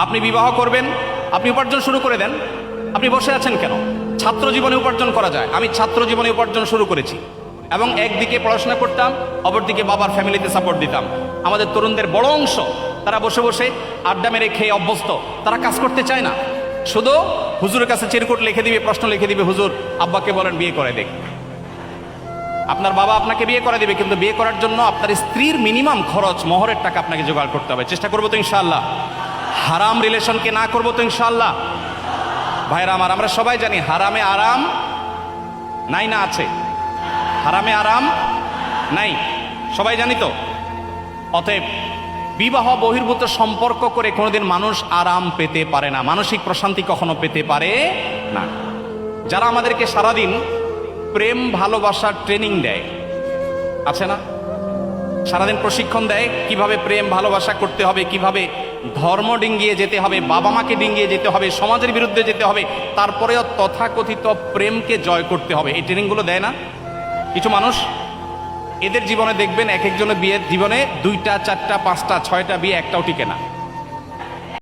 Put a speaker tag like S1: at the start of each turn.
S1: আপনি বিবাহ করবেন, আপনি উপার্জন শুরু করে দেন। আপনি বসে আছেন কেন? ছাত্র জীবনে উপার্জন করা যায়। আমি ছাত্র জীবনে উপার্জন শুরু করেছি এবং একদিকে পড়াশোনা করতাম, অপরদিকে বাবার ফ্যামিলিতে সাপোর্ট দিতাম। আমাদের তরুণদের বড় অংশ তারা বসে বসে আড্ডা মেরে খেয়ে অভ্যস্ত, তারা কাজ করতে চায় না, শুধু হুজুরের কাছে চিরকুট লিখে দিবে, প্রশ্ন লিখে দিবে, হুজুর আব্বাকে বলেন বিয়ে করে দেখ। আপনার বাবা আপনাকে বিয়ে করে দিবে, কিন্তু বিয়ে করার জন্য আপনার স্ত্রীর মিনিমাম খরচ মহরের টাকা আপনাকে জোগাড় করতে হবে। চেষ্টা করবো তো ইনশাআল্লাহ? হারাম রিলেশনকে না করবো তো ইনশাআল্লাহ? ভাইরা আমার, আমরা সবাই জানি হারামে আরাম নাই, না আছে? হারামে আরাম নাই, সবাই জানি তো। অতএব বিবাহ বহির্ভূত সম্পর্ক করে কোনোদিন মানুষ আরাম পেতে পারে না, মানসিক প্রশান্তি কখনো পেতে পারে না। যারা আমাদেরকে সারাদিন প্রেম ভালোবাসার ট্রেনিং দেয়, আছে না? সারাদিন প্রশিক্ষণ দেয় কিভাবে প্রেম ভালোবাসা করতে হবে, কিভাবে ধর্ম ডিঙ্গিয়ে যেতে হবে, বাবা মাকে ডিঙ্গিয়ে যেতে হবে, সমাজের বিরুদ্ধে যেতে হবে, তারপরেও তথাকথিত প্রেমকে জয় করতে হবে, এই ট্রেনিংগুলো দেয় না কিছু মানুষ? এদের জীবনে দেখবেন এক একজনের বিয়ের জীবনে 2টা 4টা 5টা 6টা বিয়ে, একটাও টিকে না।